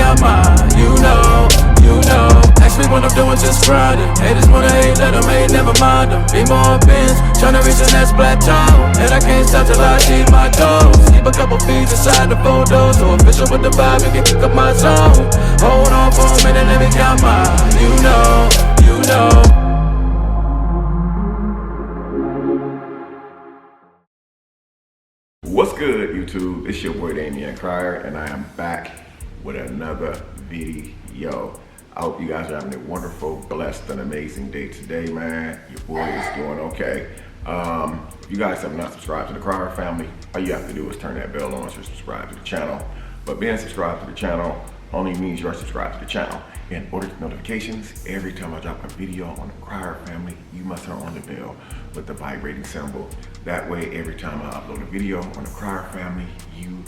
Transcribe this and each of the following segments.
count mine. You know. Ask me what I'm doing, just grinding. Haters wanna hate, let them hate, never mind them. Be more bins, tryna reach the next plateau. And I can't stop till I achieve my goals. Keep a couple feet inside the photos. So official with the vibe, you can kick up my zone. Hold on for a minute, let me count mine. You know. What's good, YouTube? It's your boy Damian Cryer, and I am back with another video. I hope you guys are having a wonderful, blessed, and amazing day today, man. Your boy is doing okay. If you guys have not subscribed to the Cryer family, all you have to do is turn that bell on to subscribe to the channel. But being subscribed to the channel only means you're subscribed to the channel. In order to get notifications, every time I drop a video on the Cryer family, you must turn on the bell with the vibrating symbol. That way, every time I upload a video on the Cryer family, you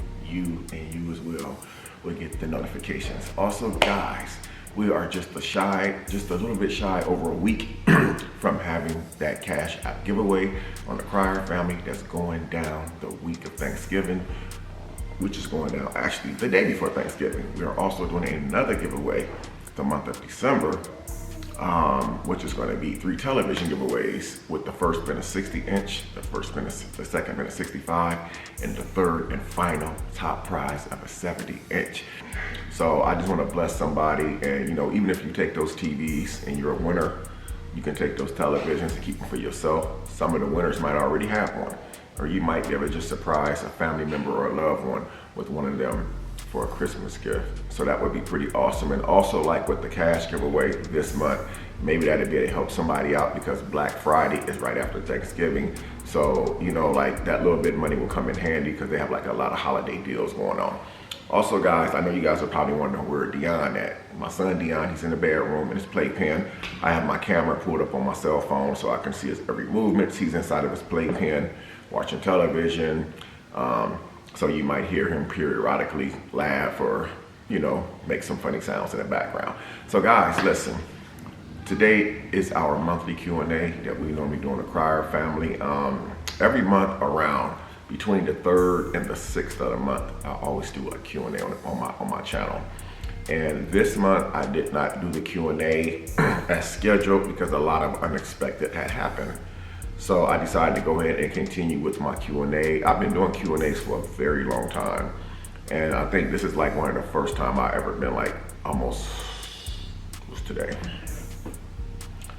and you as well will get the notifications. Also, guys, we are just a little bit shy over a week from having that Cash App giveaway on the Cryer family that's going down the week of Thanksgiving, which is going down actually the day before Thanksgiving. We are also doing another giveaway the month of December, which is going to be 3 television giveaways, with the first being a 60-inch, the second being a 65, and the third and final top prize of a 70-inch. So I just want to bless somebody, and even if you take those TVs and you're a winner, you can take those televisions and keep them for yourself. Some of the winners might already have one, or you might be able to just surprise a family member or a loved one with one of them for a Christmas gift. So that would be pretty awesome. And also, like with the cash giveaway this month, maybe that'd be to help somebody out, because Black Friday is right after Thanksgiving. So, like that little bit of money will come in handy, because they have like a lot of holiday deals going on. Also, guys, I know you guys are probably wondering where Dion at. My son Dion, he's in the bedroom in his playpen. I have my camera pulled up on my cell phone so I can see his every movement. He's inside of his playpen watching television. So you might hear him periodically laugh or, make some funny sounds in the background. So guys, listen, today is our monthly Q&A that we normally do in the Cryer family. Every month around between the 3rd and the 6th of the month, I always do a Q&A on my channel. And this month I did not do the Q&A as scheduled because a lot of unexpected had happened. So I decided to go ahead and continue with my Q&A. I've been doing Q&As for a very long time. And I think this is like one of the first time I ever been like almost, what's today?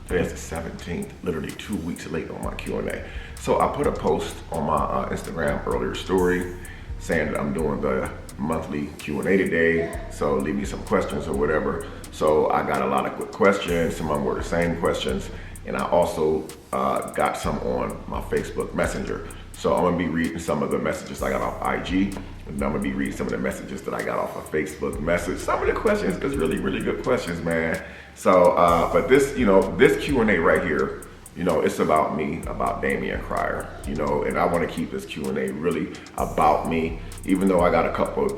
Today's the 17th, literally 2 weeks late on my Q&A. So I put a post on my Instagram earlier story saying that I'm doing the monthly Q&A today. So leave me some questions or whatever. So I got a lot of good questions. Some of them were the same questions. And I also got some on my Facebook Messenger. So I'm gonna be reading some of the messages I got off IG, and I'm gonna be reading some of the messages that I got off of Facebook Message. Some of the questions is really, really good questions, man. So, but this, this Q&A right here, it's about me, about Damian Cryer, and I wanna keep this Q&A really about me, even though I got a couple,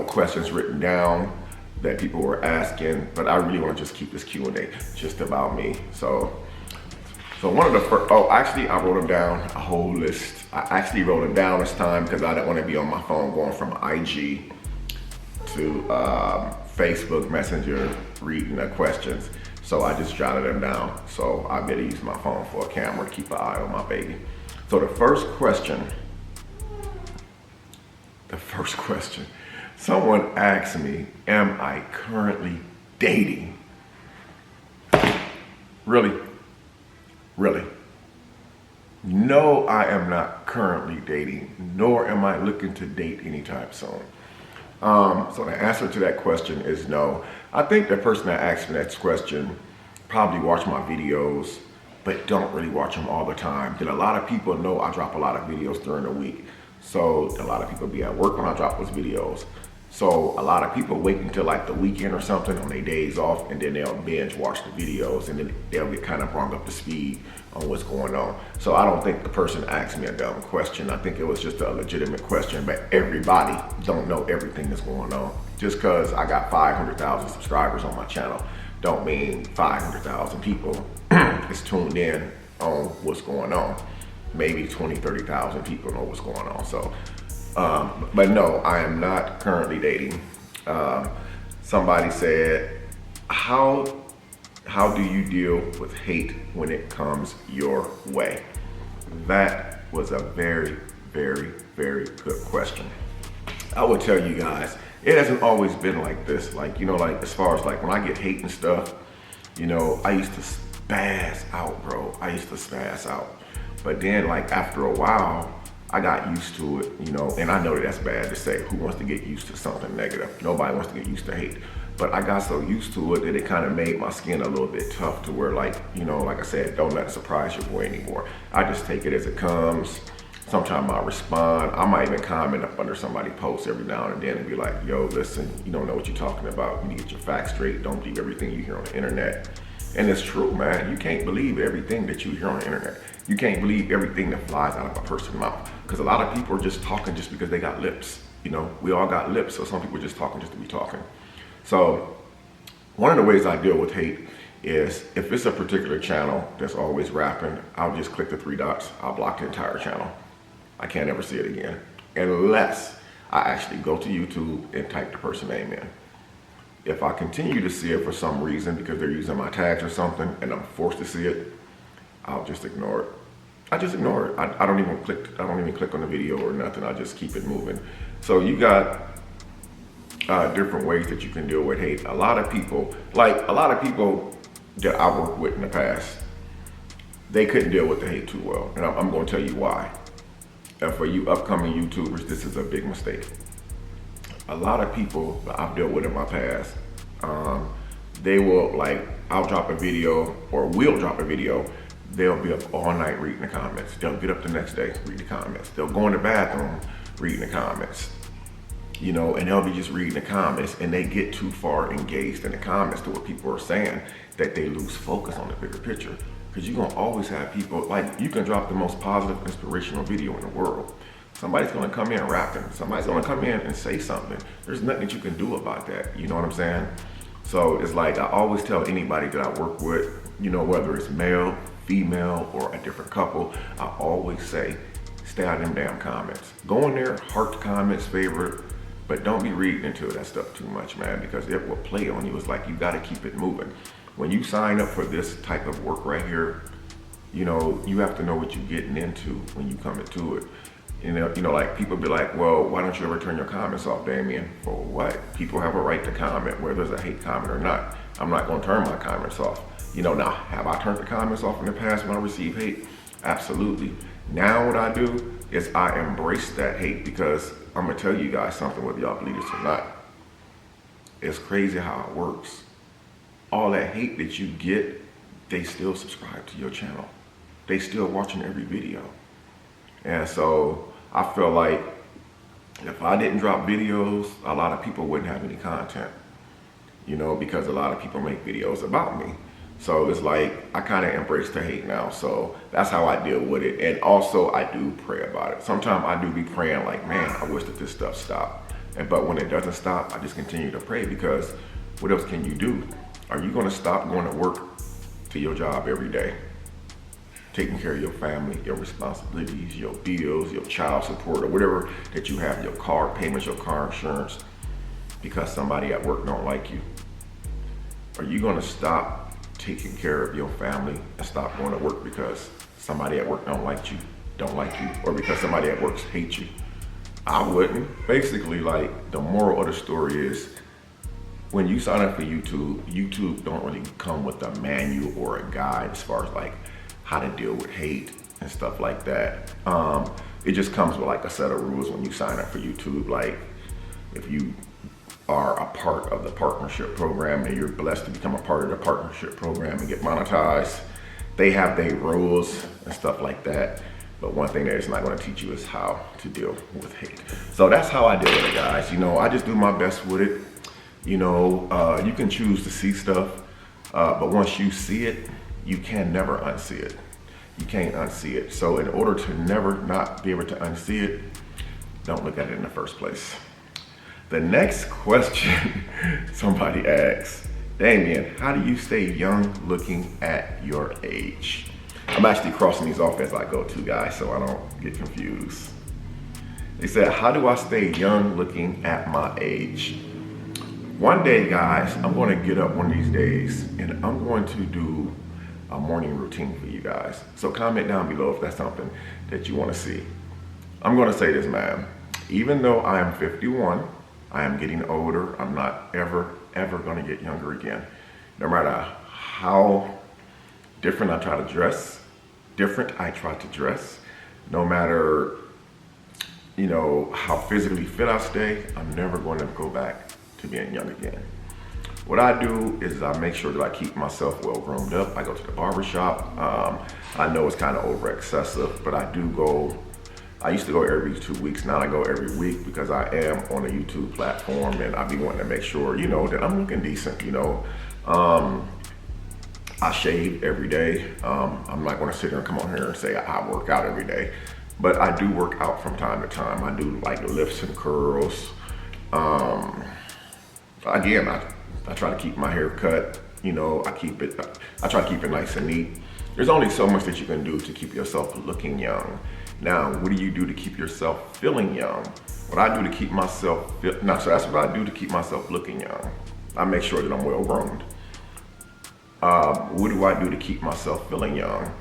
questions written down that people were asking, but I really wanna just keep this Q&A just about me. So one of the first, actually I wrote them down, a whole list. I actually wrote them down this time because I didn't want to be on my phone going from IG to Facebook Messenger reading the questions. So I just jotted them down. So I better use my phone for a camera to keep an eye on my baby. So the first question, someone asked me, am I currently dating? Really? No, I am not currently dating, nor am I looking to date anytime soon. So the answer to that question is no. I think the person that asked me that question probably watch my videos, but don't really watch them all the time. Then a lot of people know I drop a lot of videos during the week. So a lot of people be at work when I drop those videos. So a lot of people wait until like the weekend or something on their days off, and then they'll binge watch the videos, and then they'll get kind of brought up to speed on what's going on. So I don't think the person asked me a dumb question. I think it was just a legitimate question, but everybody don't know everything that's going on. Just because I got 500,000 subscribers on my channel don't mean 500,000 people is tuned in on what's going on. Maybe 20, 30,000 people know what's going on. So, but no, I am not currently dating. somebody said, how do you deal with hate when it comes your way? That was a very, very, very good question. I will tell you guys, it hasn't always been like this. Like, you know, like as far as like when I get hate and stuff, you know, I used to spaz out, bro. I used to spaz out. But then like after a while, I got used to it, you know, and I know that that's bad to say. Who wants to get used to something negative? Nobody wants to get used to hate. But I got so used to it that it kind of made my skin a little bit tough to where, like, you know, like I said, don't let it surprise your boy anymore. I just take it as it comes. Sometimes I respond. I might even comment up under somebody's post every now and then and be like, yo, listen, you don't know what you're talking about. You need to get your facts straight. Don't believe everything you hear on the internet. And it's true, man. You can't believe everything that you hear on the internet. You can't believe everything that flies out of a person's mouth. Because a lot of people are just talking just because they got lips. You know, we all got lips, so some people are just talking just to be talking. So one of the ways I deal with hate is if it's a particular channel that's always rapping, I'll just click the three dots. I'll block the entire channel. I can't ever see it again unless I actually go to YouTube and type the person name in. If I continue to see it for some reason because they're using my tags or something and I'm forced to see it, I'll just ignore it. I just ignore it. I don't even click on the video or nothing. I just keep it moving. So you got different ways that you can deal with hate. A lot of people that I worked with in the past, they couldn't deal with the hate too well. And I'm going to tell you why. And for you upcoming YouTubers, this is a big mistake. A lot of people that I've dealt with in my past, they will I'll drop a video or we'll drop a video. They'll be up all night reading the comments. They'll get up the next day, read the comments. They'll go in the bathroom, reading the comments. You know, and they'll be just reading the comments and they get too far engaged in the comments to what people are saying that they lose focus on the bigger picture. Because you're gonna always have people, like you can drop the most positive, inspirational video in the world. Somebody's gonna come in rapping. Somebody's gonna come in and say something. There's nothing that you can do about that. You know what I'm saying? So it's like, I always tell anybody that I work with, you know, whether it's male, female, or a different couple, I always say, stay out of them damn comments. Go in there, heart the comments, favorite, but don't be reading into that stuff too much, man, because it will play on you. It's like, you gotta keep it moving. When you sign up for this type of work right here, you know, you have to know what you're getting into when you come into it. You know, like people be like, well, why don't you ever turn your comments off, Damien? For what? People have a right to comment, whether there's a hate comment or not. I'm not gonna turn my comments off. You know, now, have I turned the comments off in the past when I receive hate? Absolutely. Now what I do is I embrace that hate, because I'm gonna tell you guys something, whether y'all believe this or not. It's crazy how it works. All that hate that you get, they still subscribe to your channel. They still watching every video. And so I feel like if I didn't drop videos, a lot of people wouldn't have any content, you know, because a lot of people make videos about me. So it's like, I kind of embrace the hate now. So that's how I deal with it. And also I do pray about it. Sometimes I do be praying like, man, I wish that this stuff stopped. But when it doesn't stop, I just continue to pray, because what else can you do? Are you going to stop going to work to your job every day, taking care of your family, your responsibilities, your bills, your child support, or whatever that you have, your car payments, your car insurance, because somebody at work don't like you? Are you going to stop taking care of your family and stop going to work because somebody at work don't like you, or because somebody at work hates you? I wouldn't. Basically, like, the moral of the story is, when you sign up for YouTube don't really come with a manual or a guide as far as like how to deal with hate and stuff like that. It just comes with like a set of rules when you sign up for YouTube. Like, if you are a part of the partnership program and you're blessed to become a part of the partnership program and get monetized, they have their rules and stuff like that. But one thing that it's not going to teach you is how to deal with hate. So that's how I deal with it, guys. You know, I just do my best with it. You know, you can choose to see stuff, but once you see it, you can never unsee it. You can't unsee it. So in order to never not be able to unsee it, don't look at it in the first place. The next question somebody asks, Damien, how do you stay young looking at your age? I'm actually crossing these off as I go too, guys, so I don't get confused. They said, how do I stay young looking at my age? One day, guys, I'm going to get up one of these days and I'm going to do a morning routine for you guys. So comment down below if that's something that you want to see. I'm going to say this, man. Even though I am 51, I am getting older. I'm not ever going to get younger again. No matter how different I try to dress, no matter, you know, how physically fit I stay, I'm never going to go back to being young again. What I do is I make sure that I keep myself well groomed up. I go to the barber shop. I know it's kind of over excessive, but I do go. I used to go every 2 weeks. Now I go every week because I am on a YouTube platform and I be wanting to make sure, you know, that I'm looking decent, you know. I shave every day. I'm not going to sit here and come on here and say I work out every day, but I do work out from time to time. I do like lifts and curls. Again, I try to keep my hair cut, you know, I try to keep it nice and neat. There's only so much that you can do to keep yourself looking young. Now, what do you do to keep yourself feeling young? What I do to keep myself, so that's what I do to keep myself looking young. I make sure that I'm well groomed. What do I do to keep myself feeling young?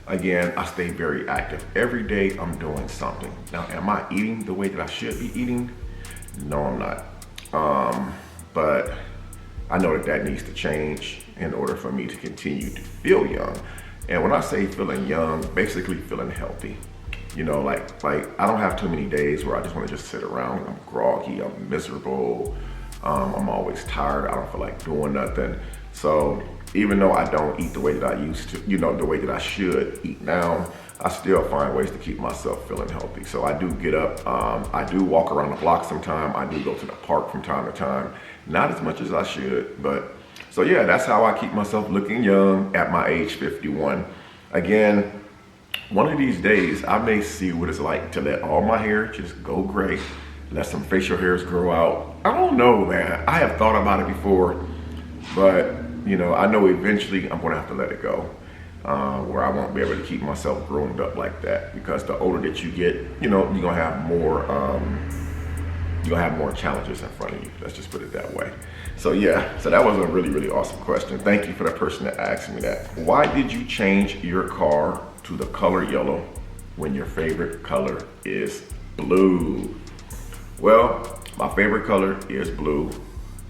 Again, I stay very active. Every day I'm doing something. Now, am I eating the way that I should be eating? No, I'm not. But I know that needs to change in order for me to continue to feel young. And when I say feeling young, basically feeling healthy. You know, like I don't have too many days where I just want to just sit around and I'm groggy, I'm miserable, I'm always tired, I don't feel like doing nothing. So even though I don't eat the way that I used to, you know, the way that I should eat now, I still find ways to keep myself feeling healthy. So I do get up, I do walk around the block sometime, I do go to the park from time to time. Not as much as I should, but so yeah, that's how I keep myself looking young at my age 51. Again, one of these days I may see what it's like to let all my hair just go gray, let some facial hairs grow out. I don't know, man. I have thought about it before, but you know, I know eventually I'm gonna have to let it go, where I won't be able to keep myself groomed up like that, because the older that you get, you know, you're gonna have more challenges in front of you. Let's just put it that way. So yeah, so that was a really, really awesome question. Thank you for the person that asked me that. Why did you change your car to the color yellow when your favorite color is blue? Well, my favorite color is blue.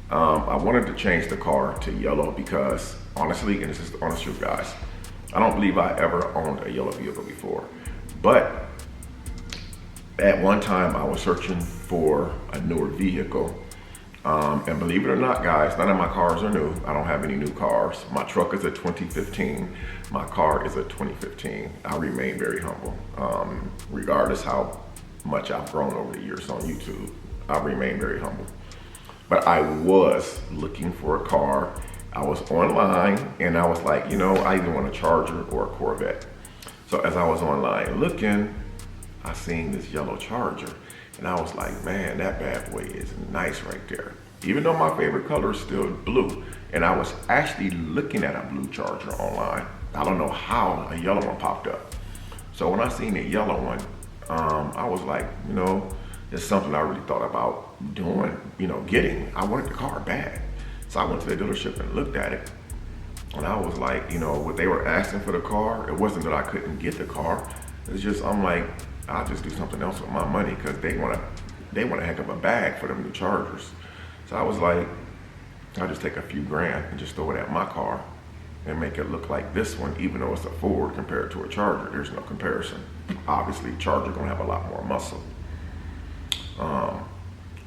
I wanted to change the car to yellow because honestly, and this is the honest truth, guys, I don't believe I ever owned a yellow vehicle before. But at one time I was searching for a newer vehicle. And believe it or not, guys, none of my cars are new. I don't have any new cars. My truck is a 2015. My car is a 2015. I remain very humble. Regardless how much I've grown over the years on YouTube, I remain very humble. But I was looking for a car. I was online and I was like, you know, I either want a Charger or a Corvette. So as I was online looking, I seen this yellow Charger and I was like, man, that bad boy is nice right there. Even though my favorite color is still blue. And I was actually looking at a blue Charger online. I don't know how a yellow one popped up. So when I seen the yellow one, I was like, you know, it's something I really thought about doing, you know, getting. I wanted the car bad. So I went to the dealership and looked at it. And I was like, you know, what they were asking for the car, it wasn't that I couldn't get the car. It's just, I'm like, I'll just do something else with my money because they want a heck of a bag for them new Chargers. So I was like, I'll just take a few grand and just throw it at my car and make it look like this one, even though it's a Ford compared to a Charger. There's no comparison. Obviously, Charger gonna have a lot more muscle.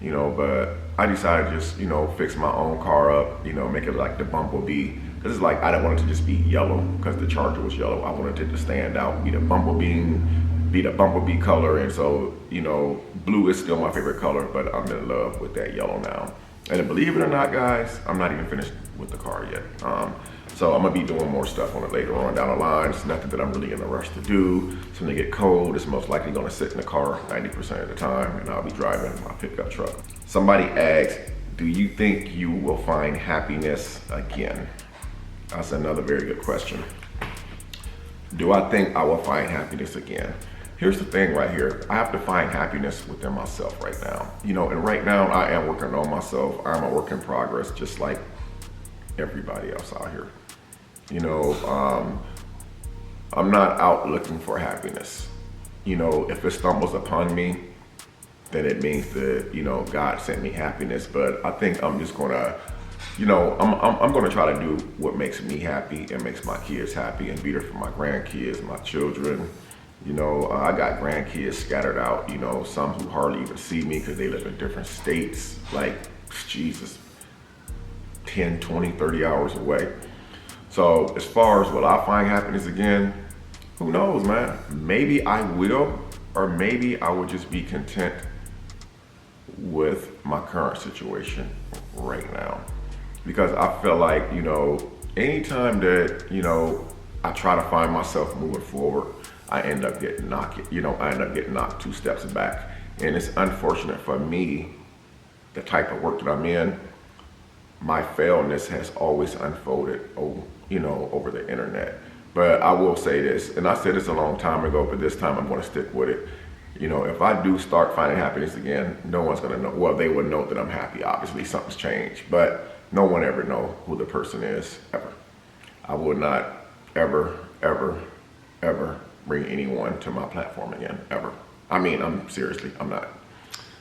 You know, but I decided to just, you know, fix my own car up, you know, make it like the Bumblebee. Cause it's like, I didn't want it to just be yellow because the Charger was yellow. I wanted it to stand out, be the Bumblebee color. And so, you know, blue is still my favorite color, but I'm in love with that yellow now. And believe it or not, guys, I'm not even finished with the car yet. So I'm gonna be doing more stuff on it later on down the line. It's nothing that I'm really in a rush to do. So when it get cold, it's most likely gonna sit in the car 90% of the time and I'll be driving my pickup truck. Somebody asked, do you think you will find happiness again? That's another very good question. Do I think I will find happiness again? here's the thing right here. I have to find happiness within myself right now. And right now I am working on myself. I'm a work in progress, just like everybody else out here. I'm not out looking for happiness. If it stumbles upon me, then it means that, God sent me happiness. But I think I'm just gonna, I'm gonna try to do what makes me happy and makes my kids happy and be there for my grandkids, my children. I got grandkids scattered out, some who hardly even see me because they live in different states, like, Jesus, 10, 20, 30 hours away. So as far as will I find happiness again, who knows, man? Maybe I will, or maybe I will just be content with my current situation right now. Because I feel like, anytime that, I try to find myself moving forward, I end up getting knocked 2 steps back. And it's unfortunate for me, the type of work that I'm in, my failness has always unfolded, over the internet. But I will say this, and I said this a long time ago, but this time I'm going to stick with it. If I do start finding happiness again, no one's going to know. Well, they would know that I'm happy. Obviously, something's changed, but no one ever know who the person is, ever. I would not ever, ever, ever bring anyone to my platform again, ever. I'm seriously, I'm not.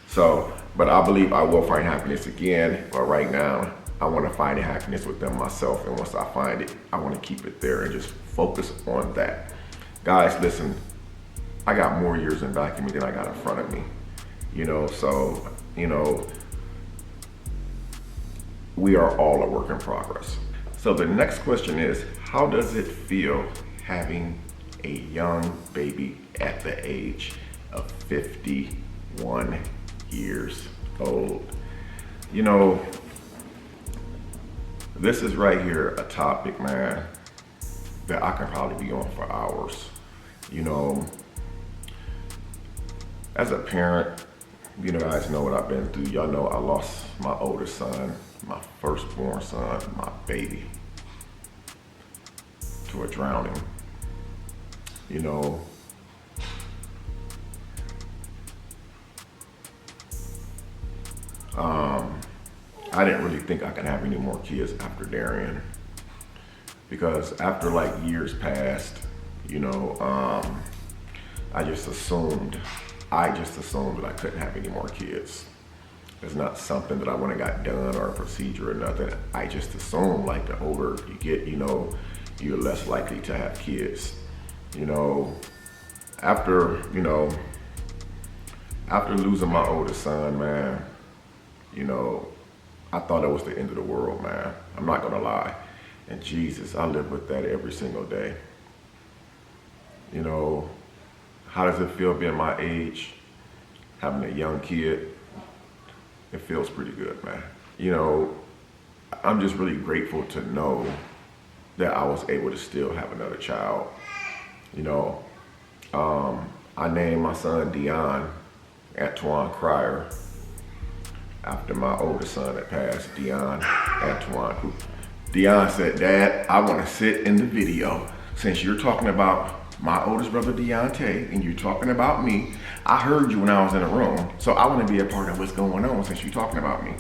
So, but I believe I will find happiness again, but right now, I want to find happiness within myself, and once I find it, I want to keep it there and just focus on that. Guys, listen, I got more years in back of me than I got in front of me, so, we are all a work in progress. So the next question is, how does it feel having a young baby at the age of 51 years old? This is right here a topic, man, that I can probably be on for hours. As a parent, you guys know what I've been through. Y'all know I lost my oldest son, my firstborn son, my baby, to a drowning. I didn't really think I could have any more kids after Darian, because after like years passed, I just assumed that I couldn't have any more kids. It's not something that I went and got done or a procedure or nothing. I just assumed, like, the older you get, you're less likely to have kids. After losing my oldest son, man, I thought it was the end of the world, man. I'm not gonna lie. And Jesus, I live with that every single day. How does it feel being my age, having a young kid? It feels pretty good, man. I'm just really grateful to know that I was able to still have another child. I named my son Dion, Antoine Cryer, after my oldest son that passed, Dion Antoine. Dion said, "Dad, I want to sit in the video. Since you're talking about my oldest brother Deontay and you're talking about me, I heard you when I was in the room, so I want to be a part of what's going on since you're talking about me."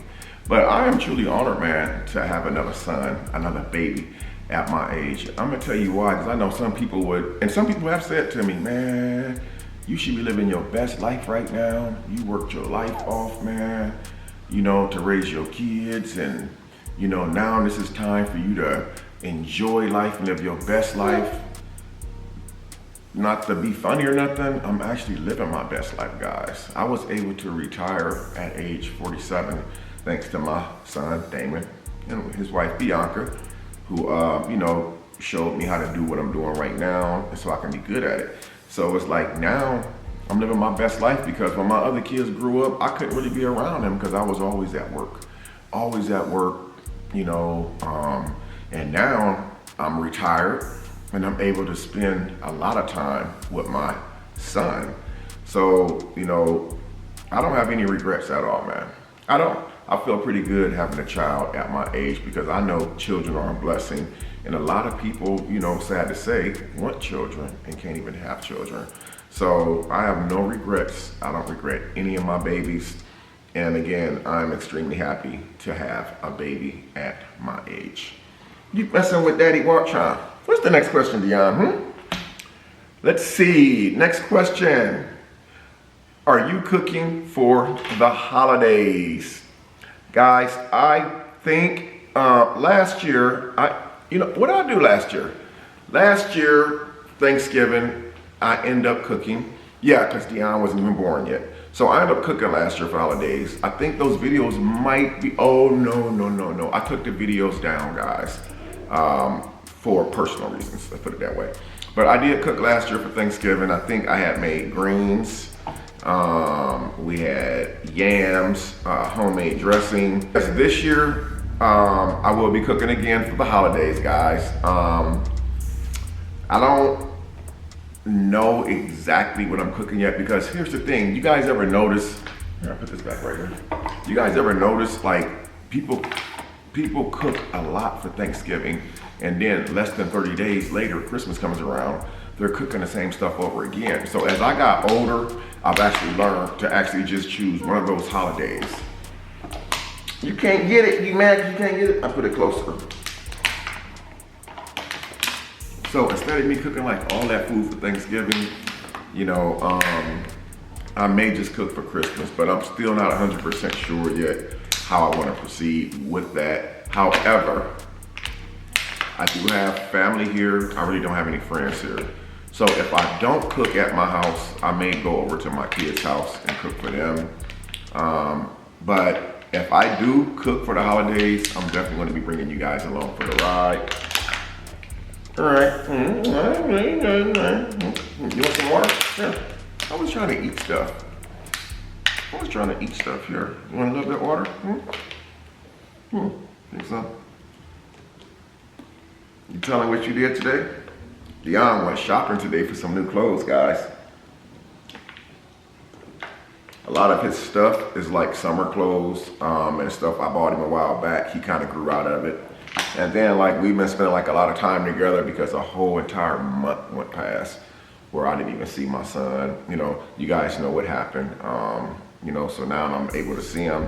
But I am truly honored, man, to have another son, another baby at my age. I'm gonna tell you why, because I know some people would, and some people have said to me, "Man, you should be living your best life right now. You worked your life off, man, to raise your kids, and now this is time for you to enjoy life and live your best life." Not to be funny or nothing, I'm actually living my best life, guys. I was able to retire at age 47 thanks to my son Damon and his wife Bianca, who showed me how to do what I'm doing right now, and so I can be good at it. So it's like now I'm living my best life, because when my other kids grew up, I couldn't really be around them because I was always at work, and now I'm retired and I'm able to spend a lot of time with my son. So, I don't have any regrets at all, man. I don't. I feel pretty good having a child at my age, because I know children are a blessing. And a lot of people, sad to say, want children and can't even have children. So I have no regrets. I don't regret any of my babies. And again, I'm extremely happy to have a baby at my age. You messing with Daddy Watch, huh? What's the next question, Dion? Let's see. Next question. Are you cooking for the holidays? Guys, I think last year, what did I do last year? Last year, Thanksgiving, I ended up cooking. Yeah, because Dionne wasn't even born yet. So I ended up cooking last year for holidays. I think those videos might be, oh no. I took the videos down, guys, for personal reasons, let's put it that way. But I did cook last year for Thanksgiving. I think I had made greens. We had yams, homemade dressing. This year, I will be cooking again for the holidays, guys. I don't know exactly what I'm cooking yet, because here's the thing. You guys ever notice, here, I'll put this back right here. You guys ever notice, like, people cook a lot for Thanksgiving, and then less than 30 days later, Christmas comes around, they're cooking the same stuff over again. So as I got older, I've actually learned to actually just choose one of those holidays. You can't get it, you mad you can't get it? I put it closer. So instead of me cooking like all that food for Thanksgiving, I may just cook for Christmas, but I'm still not 100% sure yet how I want to proceed with that. However, I do have family here. I really don't have any friends here. So if I don't cook at my house, I may go over to my kids' house and cook for them. But if I do cook for the holidays, I'm definitely going to be bringing you guys along for the ride. All right. You want some water? Yeah. I was trying to eat stuff. Here. You want a little bit of water? Think so? You tell me what you did today? Dion went shopping today for some new clothes, guys. A lot of his stuff is like summer clothes and stuff I bought him a while back. He kind of grew out of it. And then like we've been spending like a lot of time together, because a whole entire month went past where I didn't even see my son. You guys know what happened. So now I'm able to see him,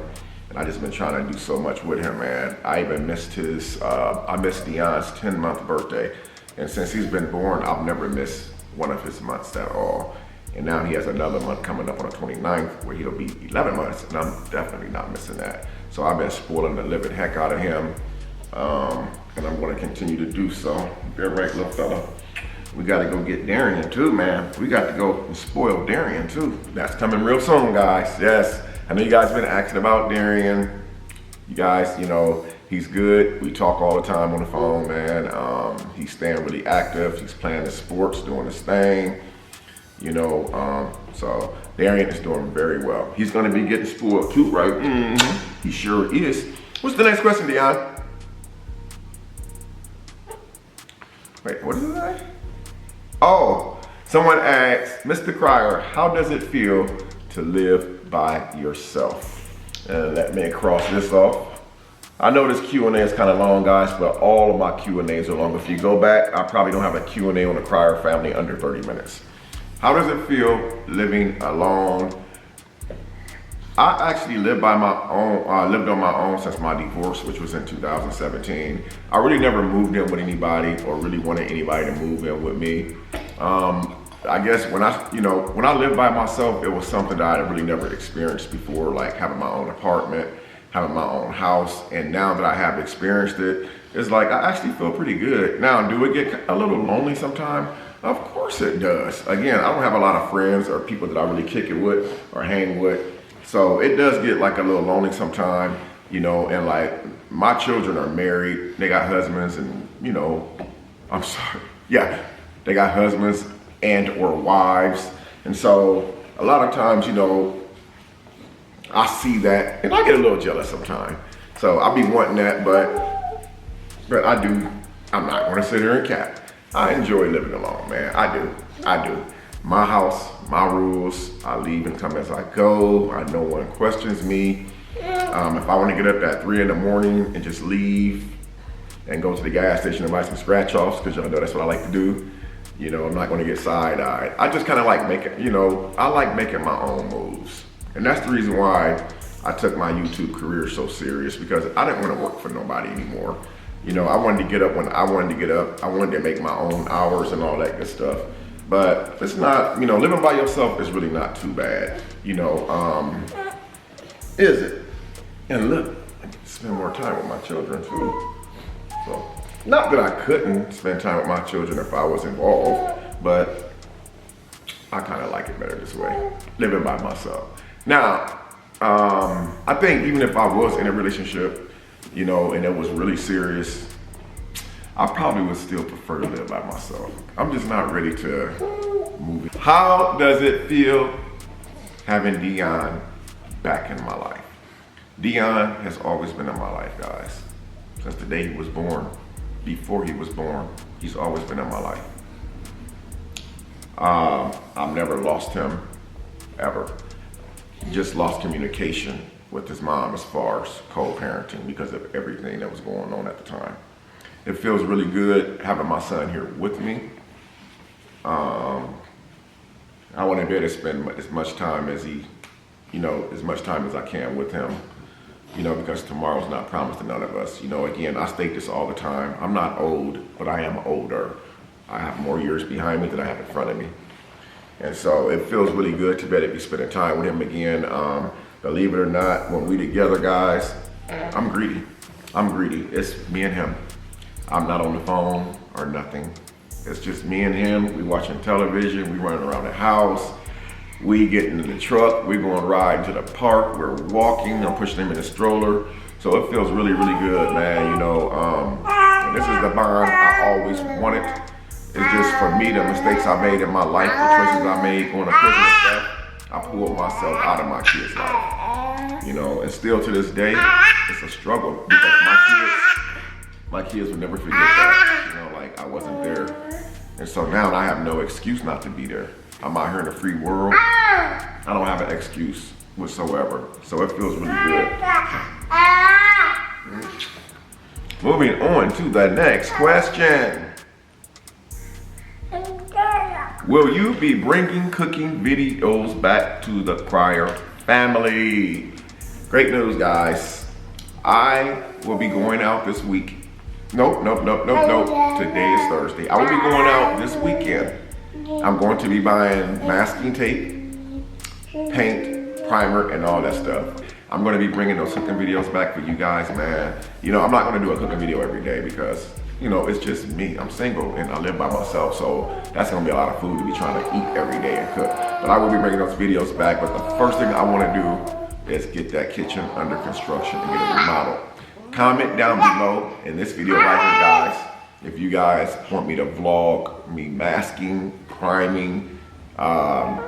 and I just been trying to do so much with him, man. I even missed I missed Dion's 10-month birthday. And since he's been born, I've never missed one of his months at all. And now he has another month coming up on the 29th where he'll be 11 months, and I'm definitely not missing that. So I've been spoiling the living heck out of him. And I'm gonna continue to do so. You're right, little fella. We gotta go get Darian too, man. We got to go and spoil Darian too. That's coming real soon, guys. Yes, I know you guys been asking about Darian. You guys, he's good. We talk all the time on the phone, man. He's staying really active. He's playing the sports, doing his thing. So Darian is doing very well. He's gonna be getting spoiled too, right? He sure is. What's the next question, Dion? Wait, what did it say? Oh, someone asked, Mr. Crier, how does it feel to live by yourself? And let me cross this off. I know this Q&A is kind of long, guys, but all of my Q&As are long. If you go back, I probably don't have a Q&A on the Crier family under 30 minutes. How does it feel living alone? I actually lived by my own, lived on my own since my divorce, which was in 2017. I really never moved in with anybody or really wanted anybody to move in with me. I guess when I lived by myself, it was something that I really never experienced before, like having my own apartment, having my own house. And now that I have experienced it, it's like I actually feel pretty good. Now, do it get a little lonely sometimes? Of course it does. Again, I don't have a lot of friends or people that I really kick it with or hang with. So it does get like a little lonely sometime, and like my children are married, they got husbands and, I'm sorry. Yeah, they got husbands and or wives. And so a lot of times, I see that and I get a little jealous sometimes. So I be wanting that, but I'm not gonna sit here and cap. I enjoy living alone, man. I do. My house, my rules. I leave and come as I go. No one questions me. If I want to get up at 3 in the morning and just leave and go to the gas station and buy some scratch offs, because y'all know that's what I like to do, You know, I'm not gonna get side-eyed. I just kind of like making, you know, I like making my own moves. And that's the reason why I took my YouTube career so serious, because I didn't want to work for nobody anymore. You know, I wanted to get up when I wanted to get up. I wanted to make my own hours and all that good stuff. But it's not, you know, living by yourself is really not too bad. You know, is it? And look, I get to spend more time with my children too. So, not that I couldn't spend time with my children if I was involved, but I kind of like it better this way, living by myself. Now, I think even if I was in a relationship, you know, and it was really serious, I probably would still prefer to live by myself. I'm just not ready to move it. How does it feel having Dionne back in my life? Dionne has always been in my life, guys. Since the day he was born, before he was born, he's always been in my life. I've never lost him, ever. Just lost communication with his mom as far as co-parenting because of everything that was going on at the time. It feels really good having my son here with me. I want to be able to spend as much time as as much time as I can with him, you know, because tomorrow's not promised to none of us. You know, again, I state this all the time. I'm not old, but I am older. I have more years behind me than I have in front of me. And so it feels really good to be able to be spending time with him again. Believe it or not, when we together, guys, I'm greedy. I'm greedy. It's me and him. I'm not on the phone or nothing. It's just me and him. We watching television. We running around the house. We get in the truck. We're going riding to the park. We're walking. I'm pushing him in a stroller. So it feels really, really good, man. You know, and this is the bond I always wanted. It's just for me, the mistakes I made in my life, the choices I made going to prison and stuff, I pulled myself out of my kids' life. You know, and still to this day, it's a struggle because my kids would never forget that. You know, like I wasn't there. And so now I have no excuse not to be there. I'm out here in the free world. I don't have an excuse whatsoever. So it feels really good. Moving on to the next question. Will you be bringing cooking videos back to the Crier family? Great news, guys. I will be going out this week. Nope. Today is Thursday. I will be going out this weekend. I'm going to be buying masking tape, paint, primer, and all that stuff. I'm going to be bringing those cooking videos back for you guys, man. You know, I'm not going to do a cooking video every day because, you know, it's just me. I'm single and I live by myself, so that's gonna be a lot of food to be trying to eat every day and cook. But I will be bringing those videos back, but the first thing I wanna do is get that kitchen under construction and get it remodeled. Comment down below in this video right here, guys, if you guys want me to vlog me masking, priming, and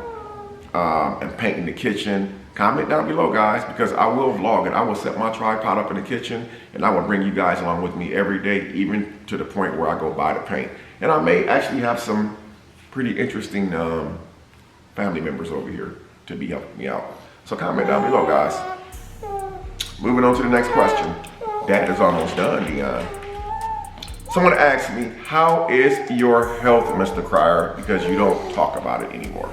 painting the kitchen. Comment down below, guys, because I will vlog it. I will set my tripod up in the kitchen and I will bring you guys along with me every day, even to the point where I go buy the paint. And I may actually have some pretty interesting family members over here to be helping me out. So comment down below, guys. Moving on to the next question. That is almost done, Dion. Someone asked me, how is your health, Mr. Crier? Because you don't talk about it anymore.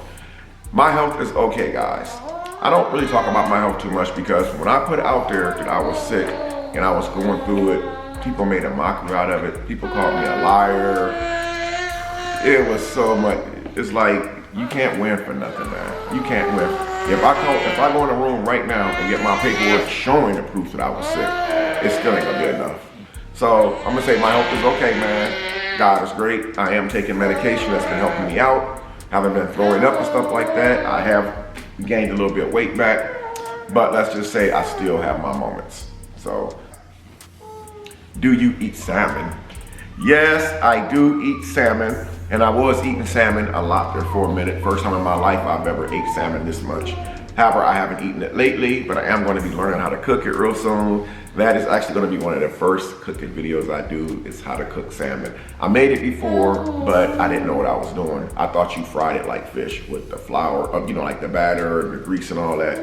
My health is okay, guys. I don't really talk about my health too much because when I put out there that I was sick and I was going through it, people made a mockery out of it. People called me a liar. It was so much. It's like, you can't win for nothing, man. You can't win. If I go in a room right now and get my paperwork showing the proof that I was sick, it still ain't gonna be enough. So I'm gonna say my health is okay, man. God is great. I am taking medication that's been helping me out. Haven't been throwing up and stuff like that. I have gained a little bit of weight back, but let's just say I still have my moments. So, do you eat salmon? Yes, I do eat salmon, and I was eating salmon a lot there for a minute. First time in my life I've ever ate salmon this much. However, I haven't eaten it lately, but I am going to be learning how to cook it real soon. That is actually going to be one of the first cooking videos I do, is how to cook salmon. I made it before, but I didn't know what I was doing. I thought you fried it like fish with the flour, you know, like the batter and the grease and all that.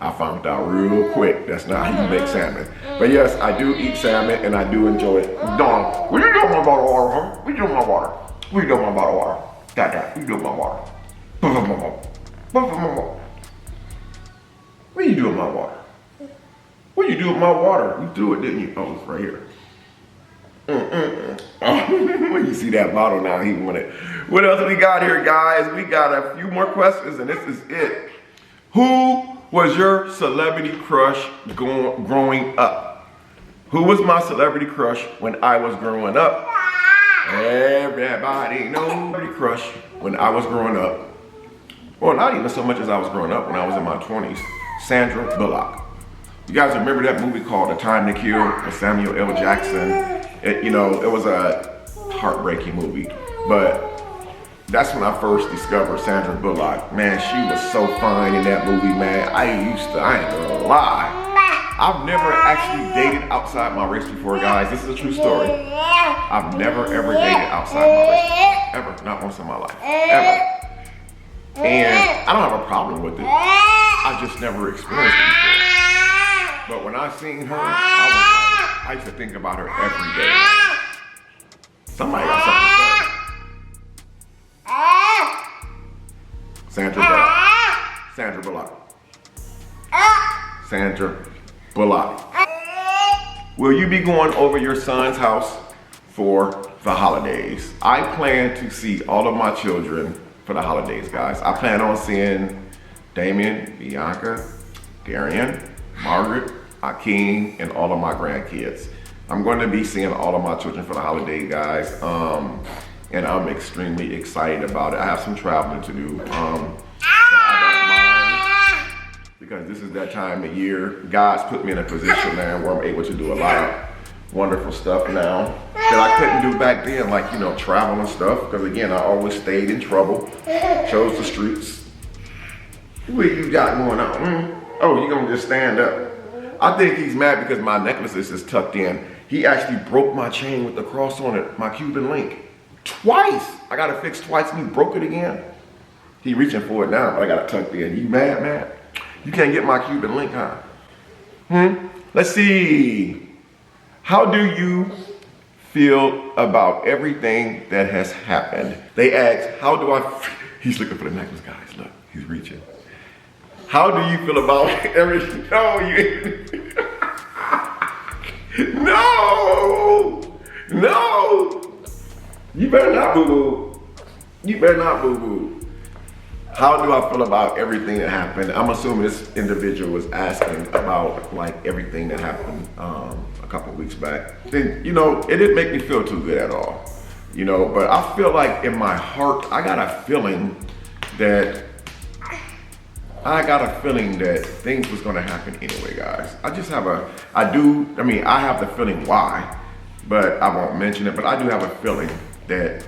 I found out real quick that's not how you make salmon. But yes, I do eat salmon and I do enjoy it. Dionne, what you doing with my bottle of water, huh? What you doing with my water? What you doing with my bottle of water? Dad, what you doing with my water? What you doing with my water? What you do with my water? You threw it, didn't you? Oh, it's right here. When you see that bottle now, he wanted. What else we got here, guys? We got a few more questions, and this is it. Who was your celebrity crush growing up? Who was my celebrity crush when I was growing up? Everybody knows celebrity crush when I was growing up. Well, not even so much as I was growing up, when I was in my 20s. Sandra Bullock. You guys remember that movie called A Time to Kill with Samuel L. Jackson? It was a heartbreaking movie, but that's when I first discovered Sandra Bullock. Man, she was so fine in that movie, man. I ain't gonna lie. I've never actually dated outside my race before, guys. This is a true story. I've never ever dated outside my race. Ever. Not once in my life. Ever. And I don't have a problem with it. I just never experienced it before. But when I seen her, I used to think about her every day. Somebody got something to say. Sandra Bullock. Sandra Bullock. Sandra Bullock. Will you be going over your son's house for the holidays? I plan to see all of my children for the holidays, guys. I plan on seeing Damien, Bianca, Darian, Margaret, Akeem, and all of my grandkids. I'm going to be seeing all of my children for the holiday, guys, and I'm extremely excited about it. I have some traveling to do, but I don't mind, because this is that time of year. God's put me in a position, man, where I'm able to do a lot of wonderful stuff now that I couldn't do back then, like, travel and stuff, because again, I always stayed in trouble, chose the streets. What you got going on? Oh, you gonna just stand up? I think he's mad because my necklace is tucked in. He actually broke my chain with the cross on it, my Cuban link. Twice! I got it fixed twice and he broke it again. He reaching for it now, but I got it tucked in. You mad, man? You can't get my Cuban link, huh? Let's see. How do you feel about everything that has happened? They ask, how do I feel? He's looking for the necklace, guys. Look, he's reaching. How do you feel about everything? No! You better not boo-boo. You better not boo-boo. How do I feel about everything that happened? I'm assuming this individual was asking about like everything that happened a couple weeks back. Then, it didn't make me feel too good at all. But I feel like in my heart, I got a feeling that things was gonna happen anyway, guys. I have the feeling why, but I won't mention it, but I do have a feeling that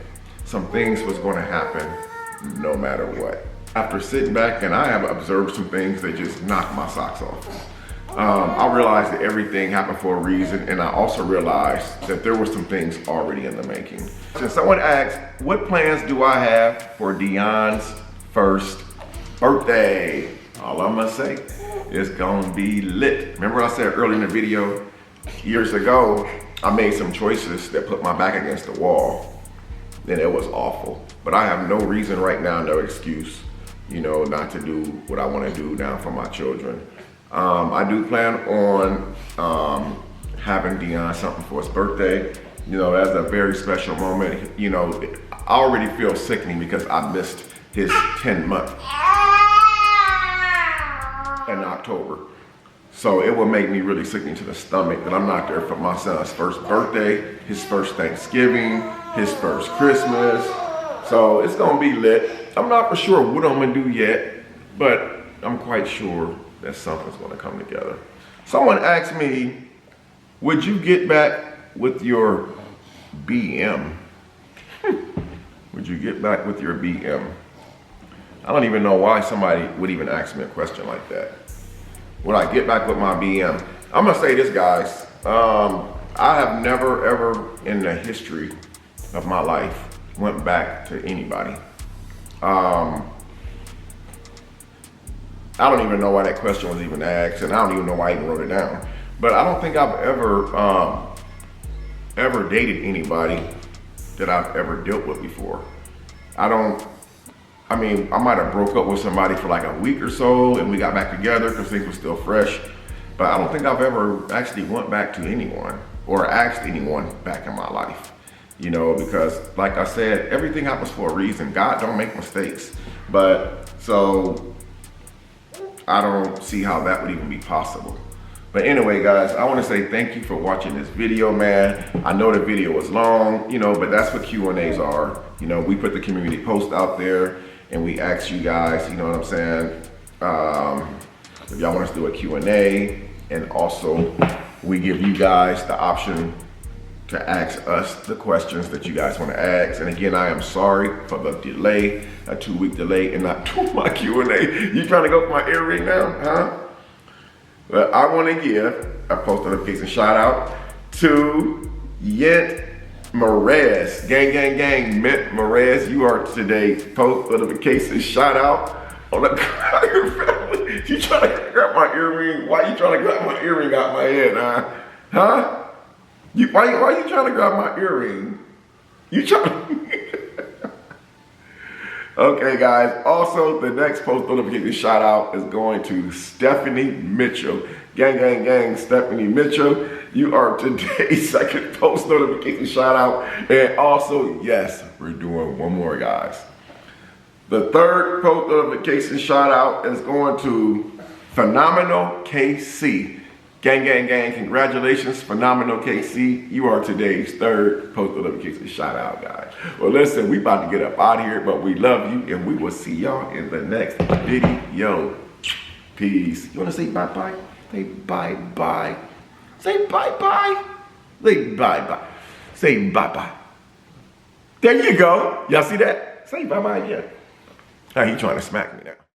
some things was gonna happen no matter what. After sitting back and I have observed some things that just knocked my socks off. I realized that everything happened for a reason, and I also realized that there were some things already in the making. So someone asked, what plans do I have for Dionne's first birthday? All I'm gonna say, it's gonna be lit. Remember I said earlier in the video, years ago, I made some choices that put my back against the wall, and it was awful. But I have no reason right now, no excuse, not to do what I wanna do now for my children. I do plan on having Dion something for his birthday. That's a very special moment. I already feel sickening because I missed his 10-month in October. So it will make me really sickening to the stomach that I'm not there for my son's first birthday, his first Thanksgiving, his first Christmas. So it's gonna be lit. I'm not for sure what I'm gonna do yet, but I'm quite sure that something's gonna come together. Someone asked me, would you get back with your BM? Would you get back with your BM? I don't even know why somebody would even ask me a question like that. Would I get back with my BM? I'm gonna say this, guys. I have never ever in the history of my life went back to anybody. I I don't even know why that question was even asked, and I don't even know why I even wrote it down. But I don't think I've ever dated anybody that I've ever dealt with before. I mean, I might have broke up with somebody for like a week or so and we got back together because things were still fresh. But I don't think I've ever actually went back to anyone or asked anyone back in my life. You know, because like I said, everything happens for a reason. God don't make mistakes. But so I don't see how that would even be possible. But anyway, guys, I want to say thank you for watching this video, man. I know the video was long, you know, but that's what Q&As are. You know, we put the community post out there and we ask you guys, you know what I'm saying? If y'all want us to do a Q&A, and also we give you guys the option to ask us the questions that you guys want to ask. And again, I am sorry for the delay, a 2-week delay in not doing my Q&A. You trying to go for my earring now, huh? But I want to give a post notification shout out to Yent Merez. Gang, gang, gang, Mint Merez. You are today's post notification shout out on the Crier family. You trying to grab my earring? Why you trying to grab my earring out my head, huh? Huh? Why you trying to grab my earring? You trying Okay, guys. Also, the next post notification shout out is going to Stephanie Mitchell. Gang, gang, gang, Stephanie Mitchell. You are today's second post notification shout out. And also, yes, we're doing one more, guys. The third post notification shout out is going to Phenomenal KC. Gang, gang, gang, congratulations, Phenomenal KC. You are today's third post notification shout out, guys. Well, listen, we about to get up out of here, but we love you, and we will see y'all in the next video. Peace. You want to say bye-bye? Say bye-bye. Say bye-bye. Say bye-bye. Say bye-bye. There you go. Y'all see that? Say bye-bye again. Now, he trying to smack me now.